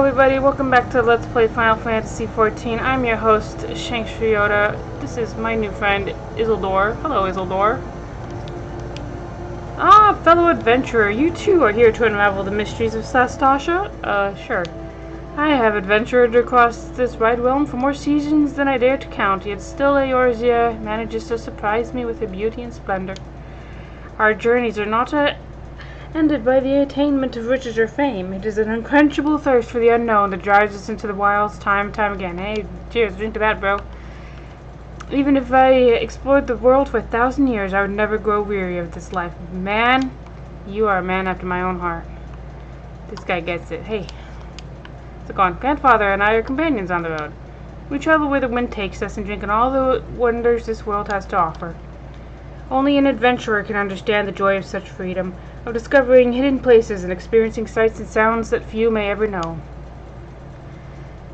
everybody, welcome back to Let's Play Final Fantasy XIV. I'm your host, Shanks Ryota. This is my new friend, Isildur. Hello, Isildur. Ah, fellow adventurer, you too are here to unravel the mysteries of Sastasha? Sure. I have adventured across this wide realm for more seasons than I dare to count, yet still Eorzea manages to surprise me with her beauty and splendor. Our journeys are not ended by the attainment of riches or fame. It is an unquenchable thirst for the unknown that drives us into the wilds time and time again. Hey, cheers, drink to that, bro. Even if I explored the world for 1,000 years, I would never grow weary of this life. Man, you are a man after my own heart. This guy gets it. Hey, how's it going? Grandfather and I are companions on the road. We travel where the wind takes us and drink in all the wonders this world has to offer. Only an adventurer can understand the joy of such freedom, of discovering hidden places and experiencing sights and sounds that few may ever know.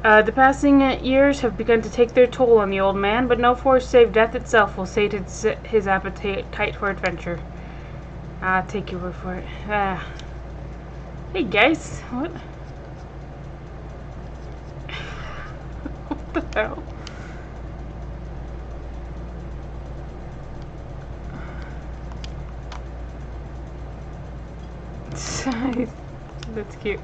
The passing years have begun to take their toll on the old man, but no force save death itself will sate his appetite for adventure. I'll take your word for it. Hey guys, what? What the hell? That's cute.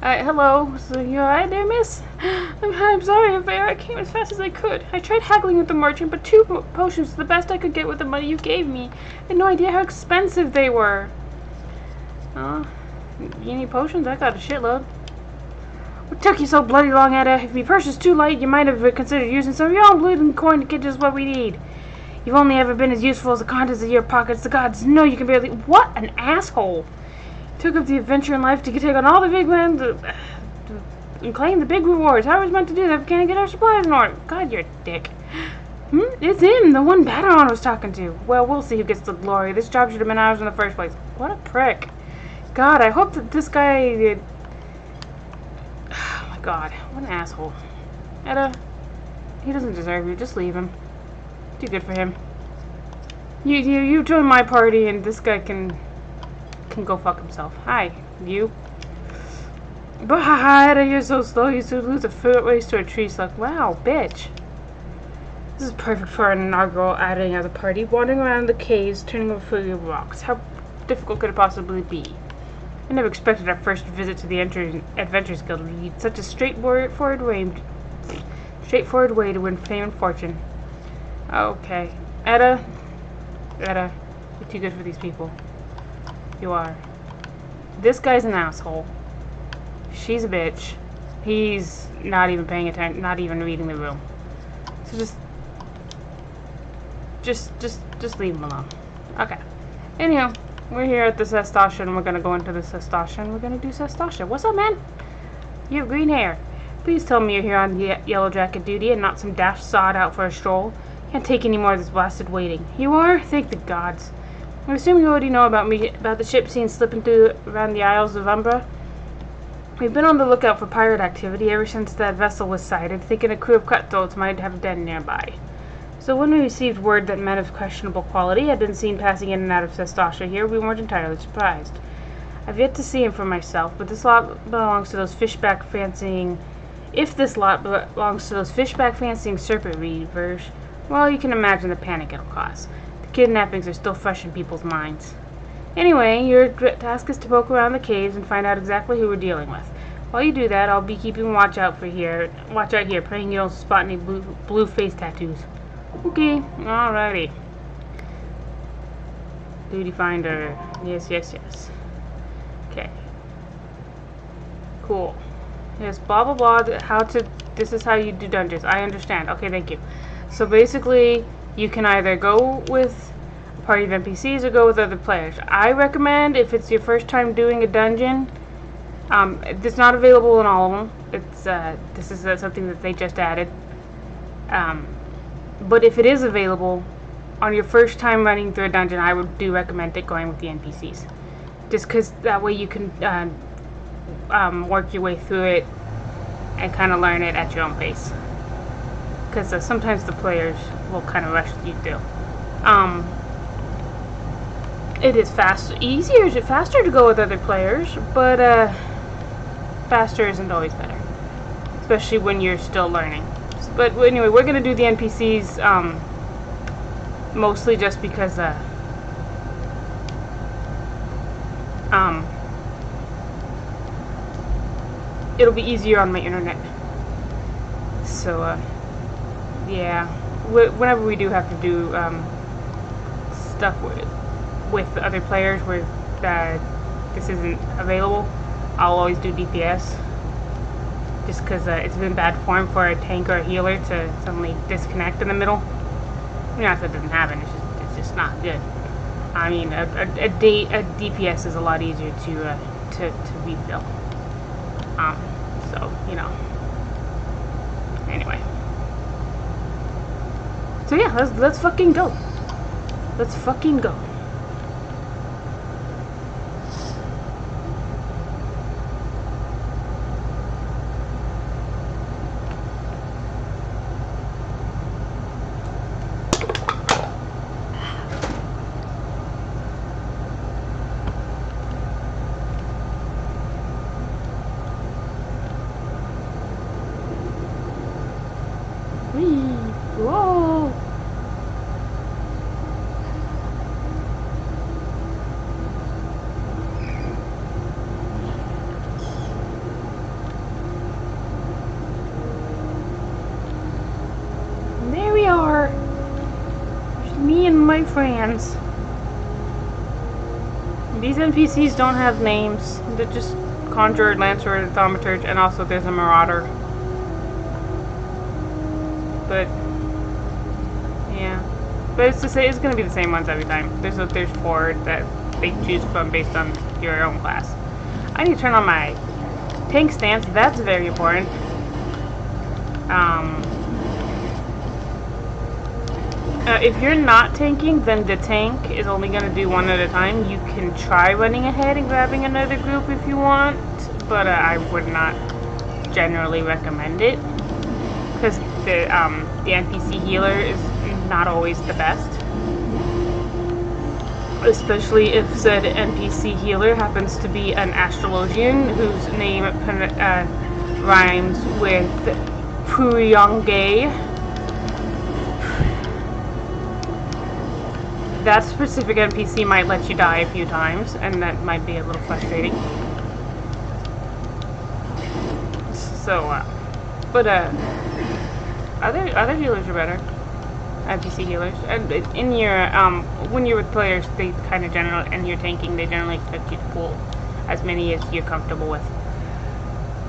Hello. So you alright there, miss? I'm sorry, I came as fast as I could. I tried haggling with the merchant, but 2 potions was the best I could get with the money you gave me. I had no idea how expensive they were. You need potions? I got a shitload. What took you so bloody long, Ada? If your purse is too light, you might have considered using some of your own bleeding coin to get just what we need. You've only ever been as useful as the contents of your pockets. The gods know you can barely— What an asshole! Took up the adventure in life to take on all the big lands and claim the big rewards. How are we meant to do that if we can't get our supplies in order? God, you're a dick. It's him, the one Baderon was talking to. Well, we'll see who gets the glory. This job should have been ours in the first place. What a prick. God, I hope that this guy... Oh my god, what an asshole. Etta, he doesn't deserve you. Just leave him. Too good for him. You join my party and this guy can go fuck himself. Hi, you. But Etta, you're so slow. You should lose a foot race to a tree slug. Wow, bitch. This is perfect for an inaugural outing as a party. Wandering around the caves, turning over familiar rocks. How difficult could it possibly be? I never expected our first visit to the Adventurers Guild would be such a straightforward way to win fame and fortune. Okay, Etta, you're too good for these people. You are. This guy's an asshole. She's a bitch. He's not even paying attention, not even reading the room. So just leave him alone. Okay. Anyhow, we're here at the Sastasha and we're gonna go into the Sastasha and we're gonna do Sastasha. What's up, man? You have green hair. Please tell me you're here on yellow jacket duty and not some daft sod out for a stroll. Can't take any more of this blasted waiting. You are? Thank the gods. I assume you already know about the ship seen slipping through around the Isles of Umbra. We've been on the lookout for pirate activity ever since that vessel was sighted, thinking a crew of cutthroats might have den nearby. So when we received word that men of questionable quality had been seen passing in and out of Sastasha here, we weren't entirely surprised. I've yet to see him for myself, but this lot belongs to those fishback fancying... If this lot belongs to those fishback fancying serpent reavers, well, you can imagine the panic it'll cause. Kidnappings are still fresh in people's minds. Anyway, your task is to poke around the caves and find out exactly who we're dealing with. While you do that, I'll be keeping watch out here, praying you don't spot any blue face tattoos. Okay, alrighty. Duty finder. Yes. Okay. Cool. Yes, blah blah blah. This is how you do dungeons. I understand. Okay, thank you. So basically, you can either go with a party of NPCs or go with other players. I recommend, if it's your first time doing a dungeon, it's not available in all of them. This is something that they just added. But if it is available, on your first time running through a dungeon, I do recommend going with the NPCs. Just because that way you can work your way through it and kind of learn it at your own pace. Because sometimes the players will kind of rush you through. It is faster to go with other players, but faster isn't always better. especially when you're still learning. But anyway, we're gonna do the NPCs mostly just because it'll be easier on my internet. So yeah, whenever we do have to do stuff with other players where this isn't available, I'll always do DPS, just because it's been bad form for a tank or a healer to suddenly disconnect in the middle. Not that it doesn't happen, it's just not good. I mean, a DPS is a lot easier to refill. So, you know. Anyway. So yeah, let's fucking go. Let's fucking go. Whoa! There we are. There's me and my friends. These NPCs don't have names. They're just Conjurer, Lancer, Thaumaturge, and also there's a Marauder. But yeah, but it's to say it's gonna be the same ones every time. There's 4 that they choose from based on your own class. I need to turn on my tank stance. That's very important. If you're not tanking, then the tank is only gonna do one at a time. You can try running ahead and grabbing another group if you want, but I would not generally recommend it, because the NPC healer is not always the best, especially if said NPC healer happens to be an astrologian whose name rhymes with Puryange. That specific NPC might let you die a few times, and that might be a little frustrating. So, but other healers are better. NPC healers, and in your when you're with players, they kind of and you're tanking, they generally expect you to pull as many as you're comfortable with.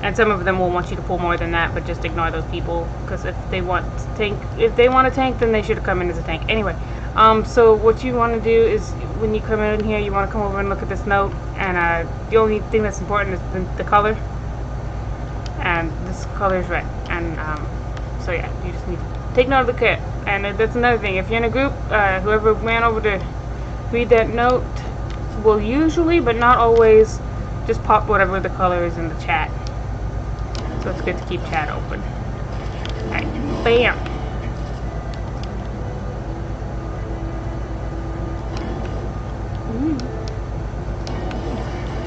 And some of them will want you to pull more than that, but just ignore those people, because if they want to tank, then they should have come in as a tank. Anyway, so what you want to do is when you come in here, you want to come over and look at this note, and the only thing that's important is the color, and this color is red, and so yeah, you just need to take note of the kit. And that's another thing, if you're in a group, whoever ran over to read that note will usually, but not always, just pop whatever the color is in the chat. So it's good to keep chat open. Alright, bam!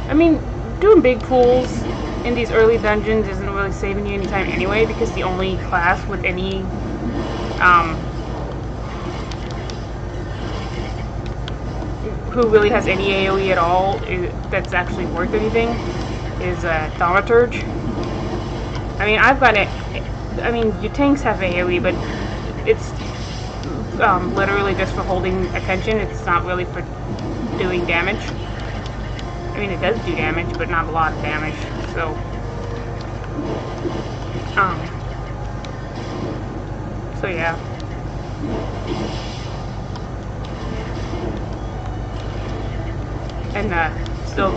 I mean, doing big pools in these early dungeons isn't really saving you any time anyway, because the only class with any who really has any AoE at all that's actually worth anything is Thaumaturge. I mean, I've got it. I mean, your tanks have AoE, but it's literally just for holding attention. It's not really for doing damage. I mean, it does do damage, but not a lot of damage. So, so yeah. And still,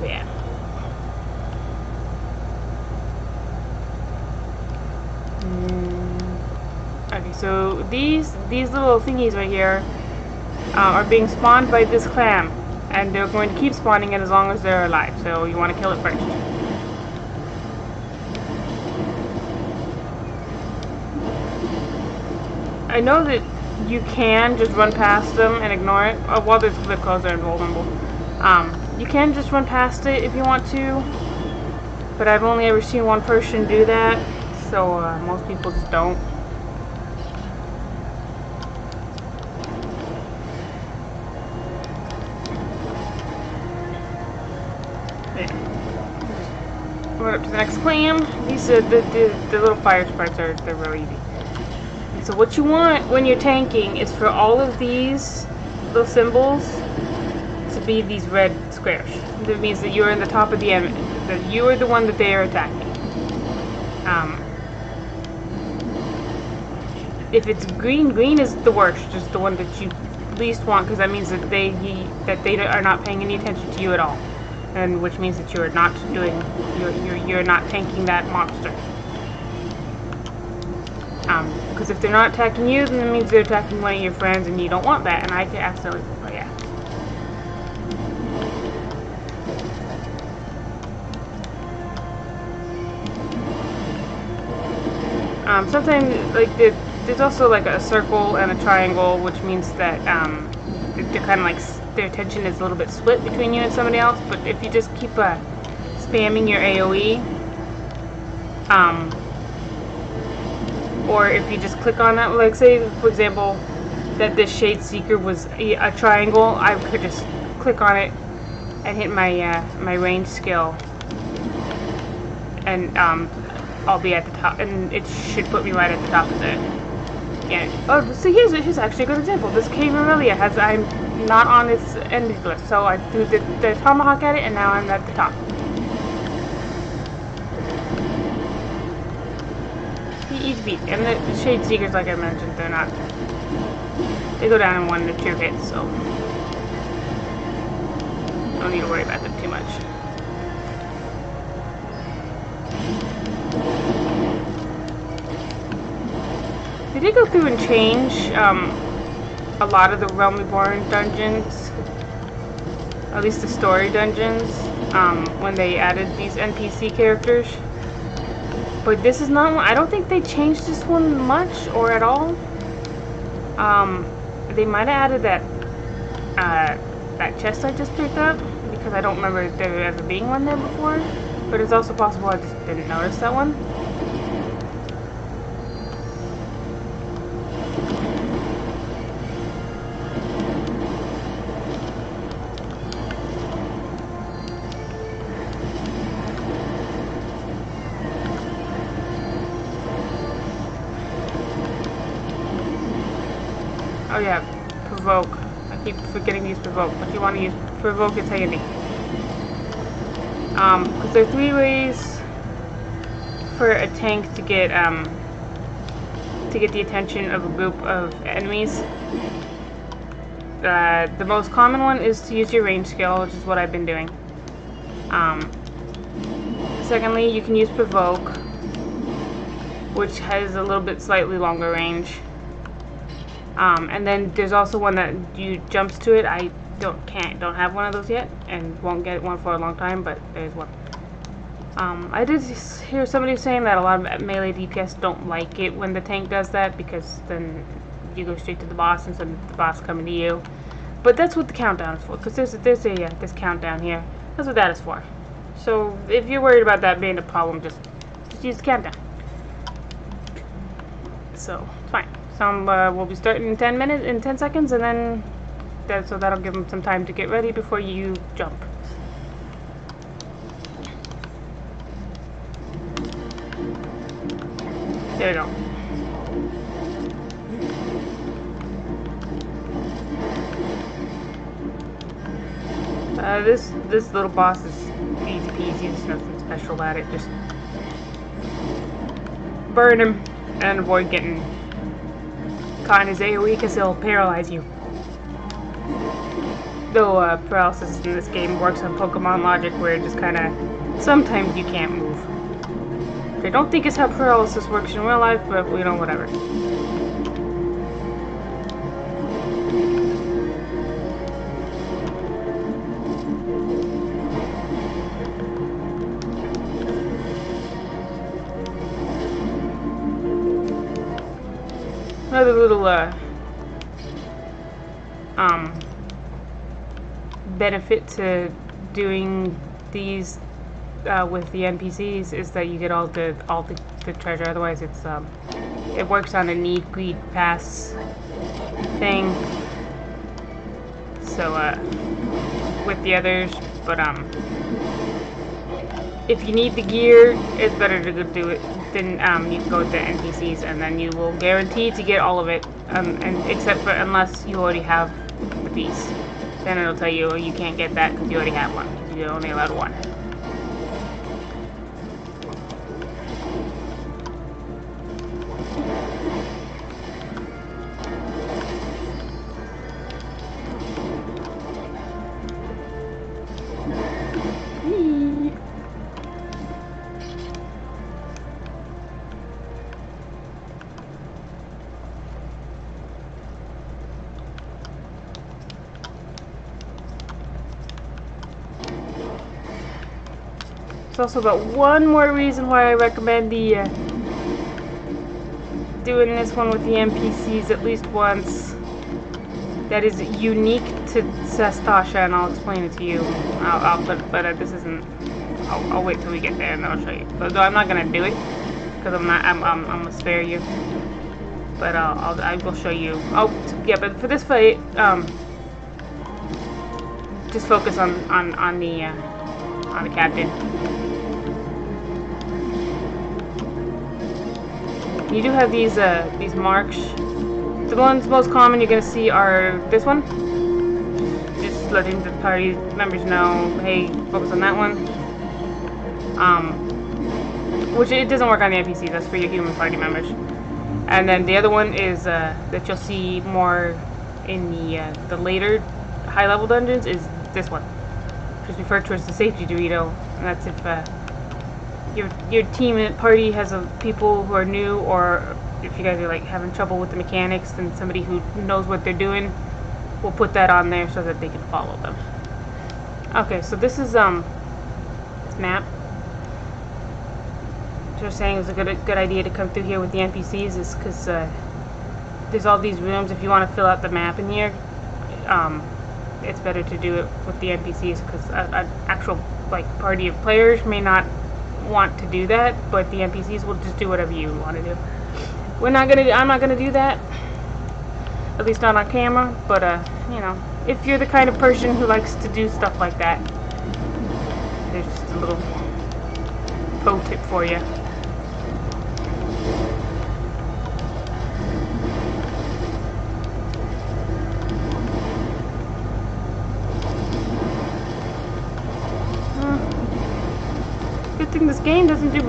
yeah. Okay, so these little thingies right here are being spawned by this clam, and they're going to keep spawning it as long as they're alive. So you want to kill it first. I know that you can just run past them and ignore it while they're close, they're invulnerable. You can just run past it if you want to, but I've only ever seen one person do that, so most people just don't. Run up to the next clam. These are the little fire sprites they're really easy. And so what you want when you're tanking is for all of these little symbols to be these red squares. That means that you're in the top of the enemy, that you are the one that they are attacking. If it's green, green is the worst, just the one that you least want, because that means that they are not paying any attention to you at all, and which means that you're not you're not tanking that monster. Because if they're not attacking you, then it means they're attacking one of your friends, and you don't want that. And I could absolutely, oh yeah. Sometimes like there's also like a circle and a triangle, which means that they're kind of like their attention is a little bit split between you and somebody else. But if you just keep spamming your AOE, or if you just click on that, like say for example that this Shade Seeker was a triangle, I could just click on it and hit my my range skill, and I'll be at the top, and it should put me right at the top of it. Yeah. Oh, so here's actually a good example. This Cave Aurelia I'm not on its enemies list, so I threw the tomahawk at it, and now I'm at the top. Easy beat. And the Shade Seekers, like I mentioned, they go down in 1 to 2 hits, so I don't need to worry about them too much. They did go through and change a lot of the Realm Reborn dungeons, at least the story dungeons, when they added these NPC characters. But this is not one. I don't think they changed this one much or at all. They might have added that chest I just picked up, because I don't remember there ever being one there before. But it's also possible I just didn't notice that one. Oh yeah, provoke. I keep forgetting to use provoke, but you want to use provoke, it's handy. Because there are 3 ways for a tank to get the attention of a group of enemies. The most common one is to use your range skill, which is what I've been doing. Secondly, you can use provoke, which has a little bit slightly longer range. And then there's also one that you jumps to it. I don't have one of those yet, and won't get one for a long time, but there's one. I did hear somebody saying that a lot of melee DPS don't like it when the tank does that, because then you go straight to the boss instead of the boss coming to you. But that's what the countdown is for, because there's this countdown here. That's what that is for. So if you're worried about that being a problem, just use the countdown. So it's fine. We'll be starting in 10 seconds, and then so that'll give them some time to get ready before you jump. There we go. This little boss is easy peasy. There's nothing special about it. Just burn him and avoid getting caught in his AoE, because he'll paralyze you. Though paralysis in this game works on Pokemon logic, where it just kind of sometimes you can't move. I don't think it's how paralysis works in real life, but you know, whatever. Another little benefit to doing these with the NPCs is that you get all the treasure. Otherwise, it works on a need, greed, pass thing. So with the others, but if you need the gear, it's better to go do it. Then you can go with the NPCs, and then you will guarantee to get all of it. And except for unless you already have the beast, then it'll tell you you can't get that because you already have one. You're only allowed one. There's also about one more reason why I recommend the doing this one with the NPCs at least once. That is unique to Sastasha, and I'll explain it to you. But this isn't. I'll wait till we get there and then I'll show you. But though I'm not gonna do it because I'm gonna spare you. But I will show you. Oh yeah, but for this fight, just focus on the captain. You do have these marks. The ones most common you're gonna see are this one. Just letting the party members know, hey, focus on that one. Which it doesn't work on the NPC. That's for your human party members. And then the other one is that you'll see more in the later high-level dungeons is this one, which is referred to as the safety Dorito, and that's if your team and party has people who are new, or if you guys are like having trouble with the mechanics, then somebody who knows what they're doing will put that on there so that they can follow them. Okay, so this is this map. What you're saying is a good idea to come through here with the NPCs is because there's all these rooms. If you want to fill out the map in here, it's better to do it with the NPCs because an actual like party of players may not want to do that, but the NPCs will just do whatever you want to do. I'm not gonna do that, at least not on camera, but you know, if you're the kind of person who likes to do stuff like that, there's just a little pro tip for you. Good thing this game doesn't do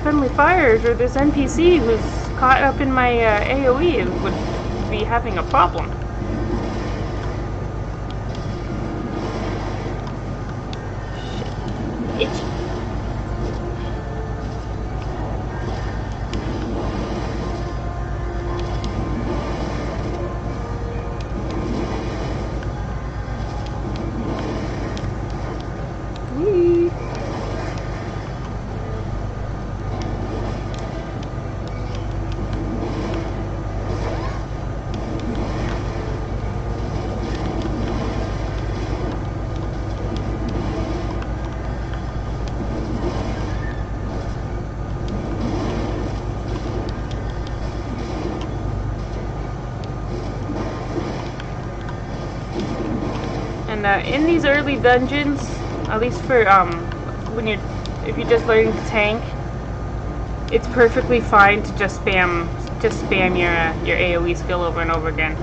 friendly fires, or this NPC who's caught up in my AoE would be having a problem. Itchy. And in these early dungeons, at least for if you're just learning to tank, it's perfectly fine to just spam your AoE skill over and over again.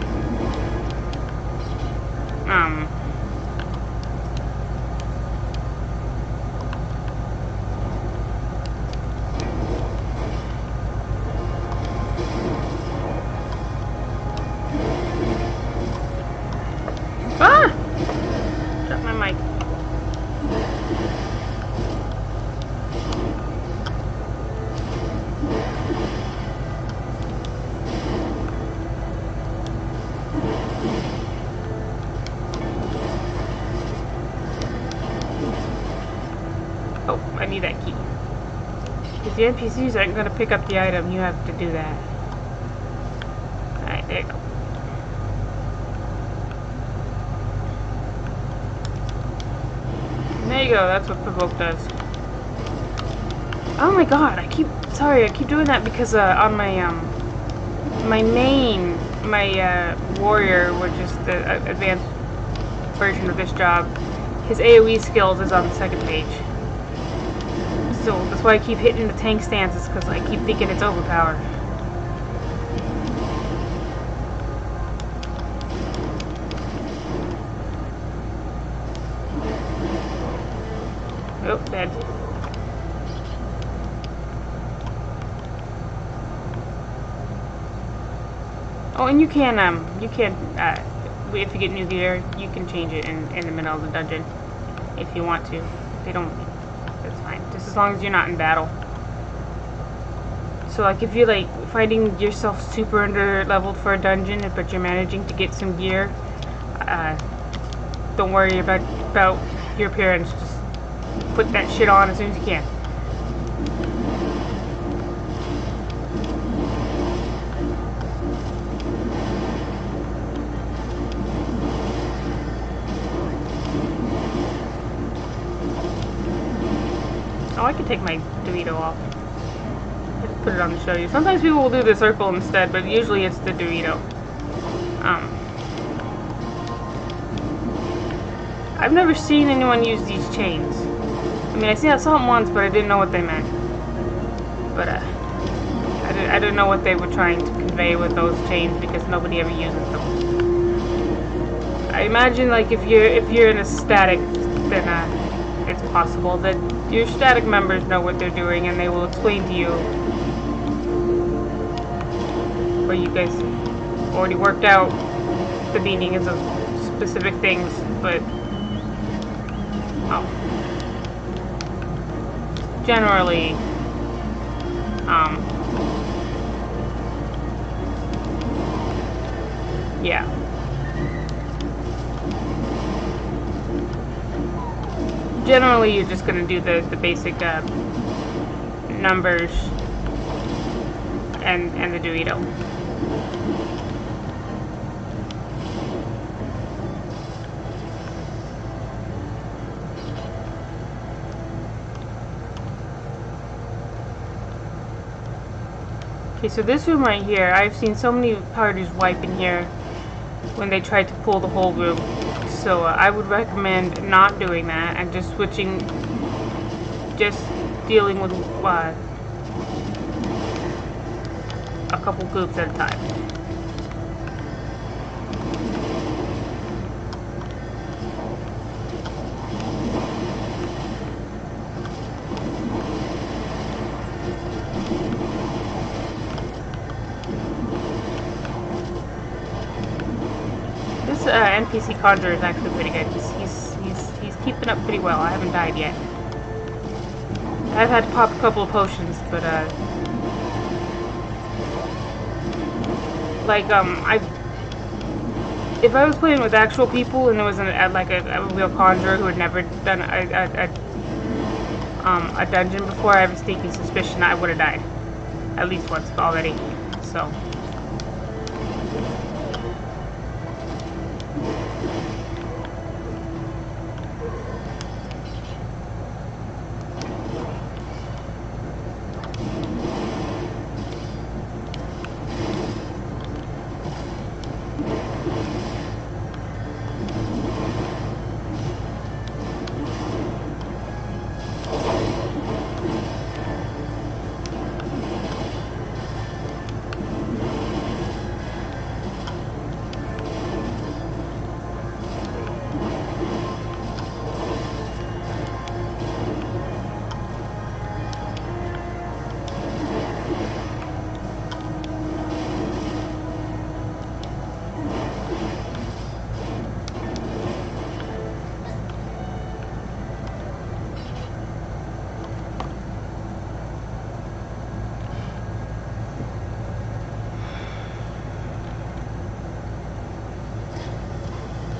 Oh, I need that key. If the NPCs aren't going to pick up the item, you have to do that. Alright, there you go. you go. That's what provoke does. Oh my god, I keep doing that because on my my main, warrior, which is the advanced version of this job, his AoE skills is on the second page. So that's why I keep hitting the tank stances, because I keep thinking it's overpowered. Oh, dead. Oh, and you can if you get new gear, you can change it in the middle of the dungeon if you want to. They don't. That's fine. Just as long as you're not in battle. So, like, if you're like finding yourself super under leveled for a dungeon, but you're managing to get some gear, don't worry about your appearance. Just put that shit on as soon as you can. Oh, I can take my Dorito off. I just put it on to show you. Sometimes people will do the circle instead, but usually it's the Dorito. I've never seen anyone use these chains. I mean, I saw them once, but I didn't know what they meant. But I don't know what they were trying to convey with those chains, because nobody ever uses them. I imagine, like, if you're in a static, then it's possible that your static members know what they're doing, and they will explain to you, or you guys already worked out the meanings of specific things, but generally, yeah. Generally, you're just going to do the basic numbers and the Dorito. Okay, so this room right here, I've seen so many parties wipe in here when they tried to pull the whole room. So I would recommend not doing that and just dealing with a couple groups at a time. This NPC Conjurer is actually pretty good. He's keeping up pretty well. I haven't died yet. I've had to pop a couple of potions, but if I was playing with actual people and there was a real conjurer who had never done a dungeon before, I have a sneaking suspicion I would have died at least once already. So.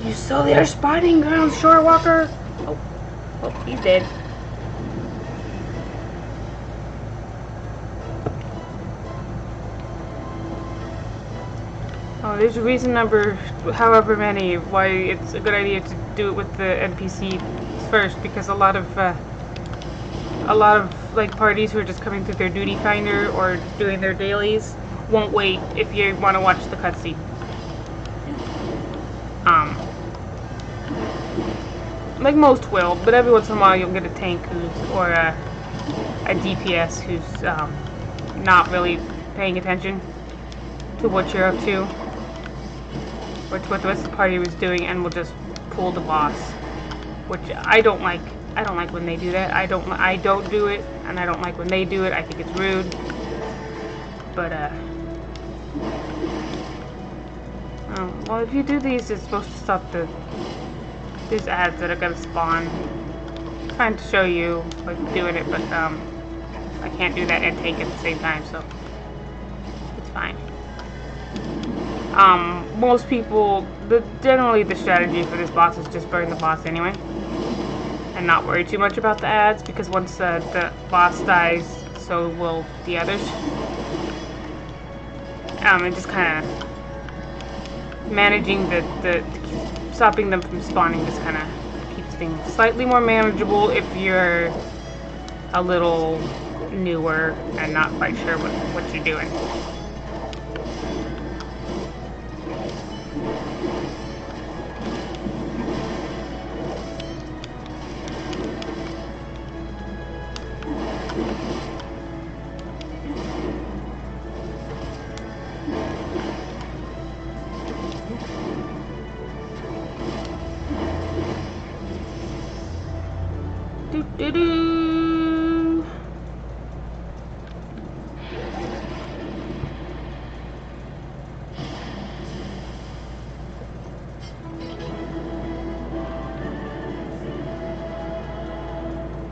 You saw their spotting ground, Shorewalker? Oh, he's dead. Oh, there's a reason number, however many, why it's a good idea to do it with the NPC first, because a lot of like parties who are just coming through their duty finder or doing their dailies won't wait if you want to watch the cutscene. Like most will, but every once in a while you'll get a tank who's, or a DPS who's not really paying attention to what you're up to, or to what the rest of the party was doing, and will just pull the boss, which I don't like. I don't like when they do that. I don't do it, and I don't like when they do it. I think it's rude. But well, if you do these, it's supposed to stop these ads that are gonna spawn. I'm trying to show you like doing it, but I can't do that and tank at the same time, so it's fine. Most people, generally the strategy for this boss is just burn the boss anyway, and not worry too much about the ads, because once the boss dies, so will the others. And just kind of managing stopping them from spawning just kind of keeps things slightly more manageable if you're a little newer and not quite sure what you're doing. Do-do-do.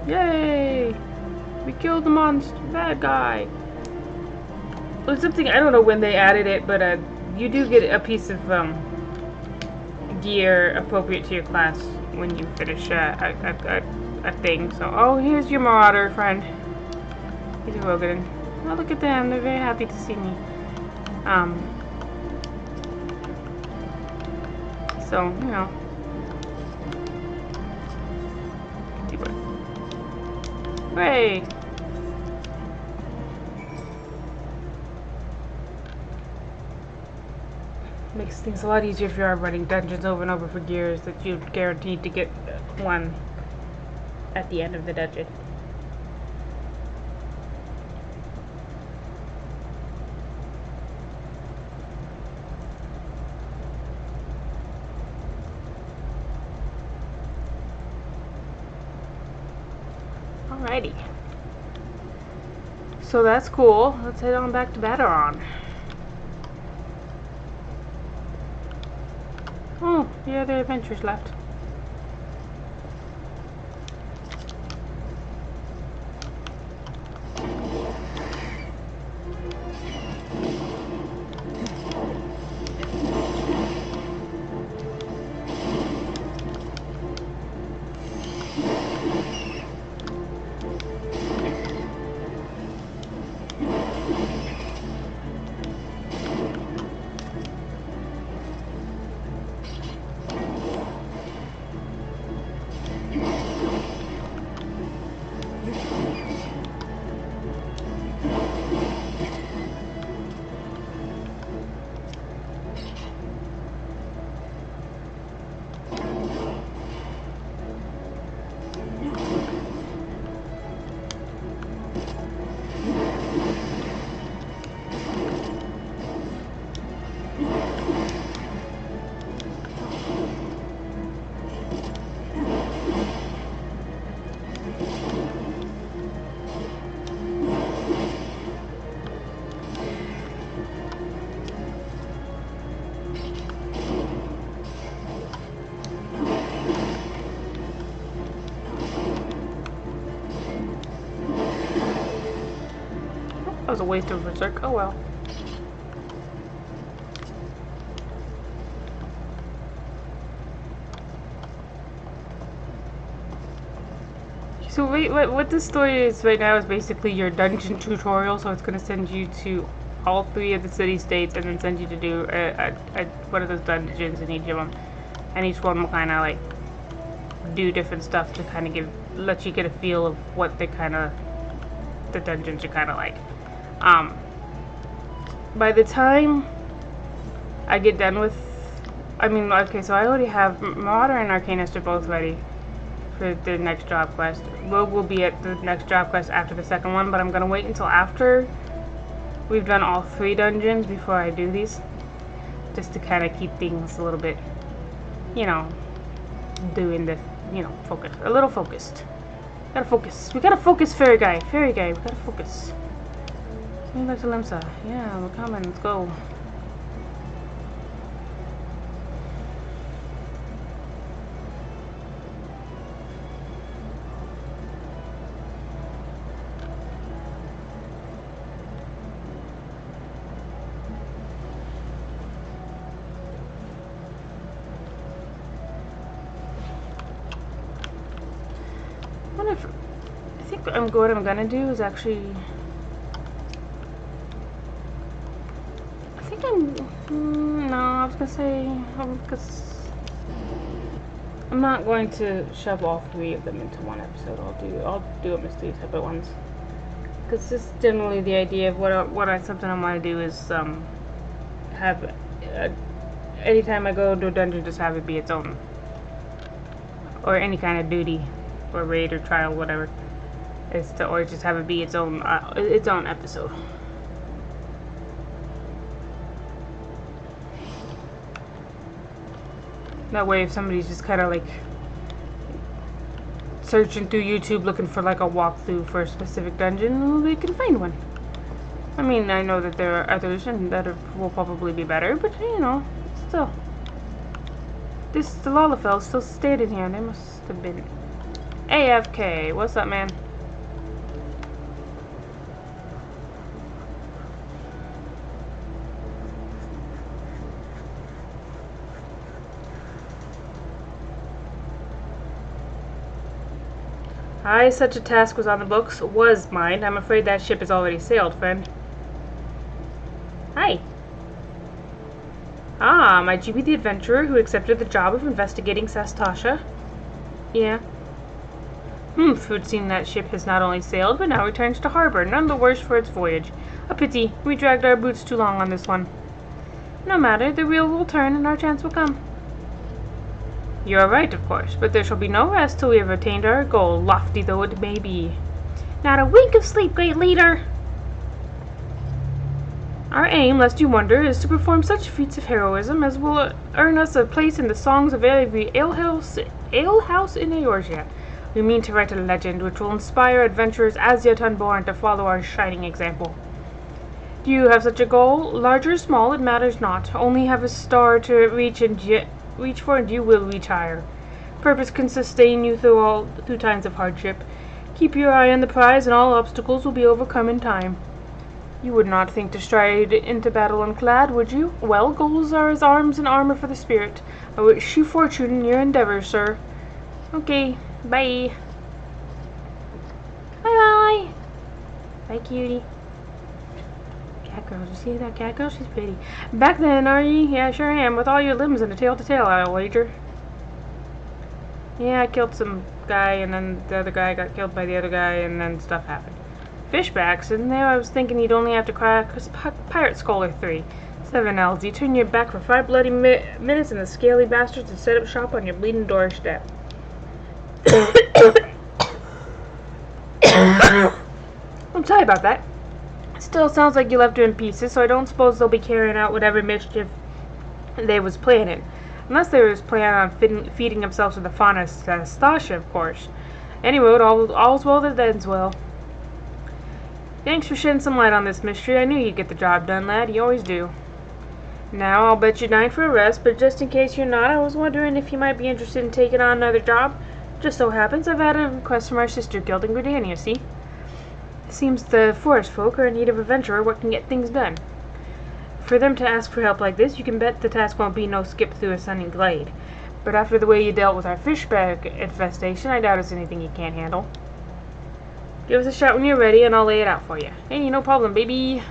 Yay! We killed the monster, bad guy. It's something, I don't know when they added it, but you do get a piece of gear appropriate to your class when you finish a thing. So, oh, here's your marauder friend. He's a Rogan. Oh, look at them. They're very happy to see me. So, you know. Hooray! Makes things a lot easier if you are running dungeons over and over for gears that you're guaranteed to get one at the end of the dungeon. Alrighty. So that's cool. Let's head on back to Baderon. Oh, yeah, the adventure's left. That was a waste of berserk. Oh well. So wait, what this story is right now is basically your dungeon tutorial, so it's going to send you to all 3 of the city-states and then send you to do one of those dungeons in each of them. And each one will kind of like do different stuff to kind of let you get a feel of what the dungeons are kind of like. By the time I get done with, okay, so I already have Marauder and Arcanist are both ready for the next job quest. Rogue will be at the next job quest after the second one, but I'm gonna wait until after we've done all 3 dungeons before I do these, just to kind of keep things a little bit, doing the, focus, a little focused. Gotta focus. We gotta focus, fairy guy. We gotta focus. Maybe back to Limsa. Yeah, we're coming. Let's go. I think what I'm gonna do is actually. No, I was gonna say because I'm not going to shove all 3 of them into one episode. I'll do them as 3 separate ones. Because this is generally the idea of something I want to do is have anytime I go to a dungeon, just have it be its own, or any kind of duty, or raid or trial, whatever, or just have it be its own episode. That way, if somebody's just kind of like searching through YouTube looking for like a walkthrough for a specific dungeon, well, they can find one. I mean, I know that there are others and that will probably be better, but still. The Lalafell still stayed in here. They must have been. AFK, what's up, man? Aye, such a task was on the books. Was mine. I'm afraid that ship has already sailed, friend. Hi. Ah, might you be the adventurer who accepted the job of investigating Sastasha? Yeah. It would seem that ship has not only sailed, but now returns to harbor, none the worse for its voyage. A pity. We dragged our boots too long on this one. No matter, the wheel will turn and our chance will come. You are right, of course, but there shall be no rest till we have attained our goal, lofty though it may be. Not a wink of sleep, great leader! Our aim, lest you wonder, is to perform such feats of heroism as will earn us a place in the songs of every alehouse in Eorzea. We mean to write a legend which will inspire adventurers as yet unborn to follow our shining example. Do you have such a goal? Large or small, it matters not. Only have a star to reach for, and you will reach higher. Purpose can sustain you through times of hardship. Keep your eye on the prize, and all obstacles will be overcome in time. You would not think to stride into battle unclad, would you? Well, goals are as arms and armor for the spirit. I wish you fortune in your endeavors, sir. Okay, bye. Bye-bye. Bye, cutie. Cat girl, did you see that cat girl? She's pretty. Back then, are you? Yeah, sure am. With all your limbs and a tail to tail, I'll wager. Yeah, I killed some guy, and then the other guy got killed by the other guy, and then stuff happened. Fishbacks, and there I was thinking you'd only have to crack Pirate Skull or 3. 7 L's. You turn your back for 5 bloody minutes, and the scaly bastards to set up shop on your bleeding doorstep. I'm sorry about that. Still sounds like you left her in pieces, so I don't suppose they'll be carrying out whatever mischief they was planning. Unless they was planning on feeding themselves with the fauna of Sastasha, of course. Anyway, all's well that ends well. Thanks for shedding some light on this mystery. I knew you'd get the job done, lad. You always do. Now, I'll bet you're dying for a rest, but just in case you're not, I was wondering if you might be interested in taking on another job. Just so happens I've had a request from our sister guild in Gridania, see? Seems the forest folk are in need of a venturer what can get things done. For them to ask for help like this, you can bet the task won't be no skip through a sunny glade. But after the way you dealt with our fishback infestation, I doubt it's anything you can't handle. Give us a shout when you're ready, and I'll lay it out for you. Hey, no problem, baby.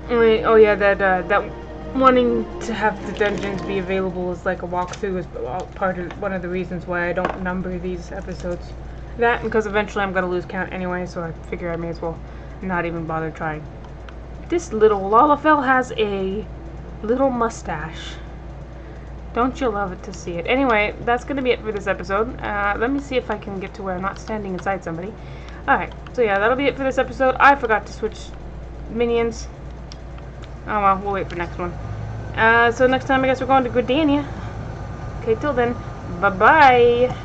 Wait, oh yeah, that wanting to have the dungeons be available as like a walkthrough is one of the reasons why I don't number these episodes. That, because eventually I'm gonna lose count anyway, so I figure I may as well not even bother trying. This little Lalafell has a little mustache. Don't you love it to see it? Anyway, that's gonna be it for this episode. Let me see if I can get to where I'm not standing inside somebody. Alright, so yeah, that'll be it for this episode. I forgot to switch minions. Oh well, we'll wait for next one. So next time I guess we're going to Gridania. Okay, till then, bye-bye.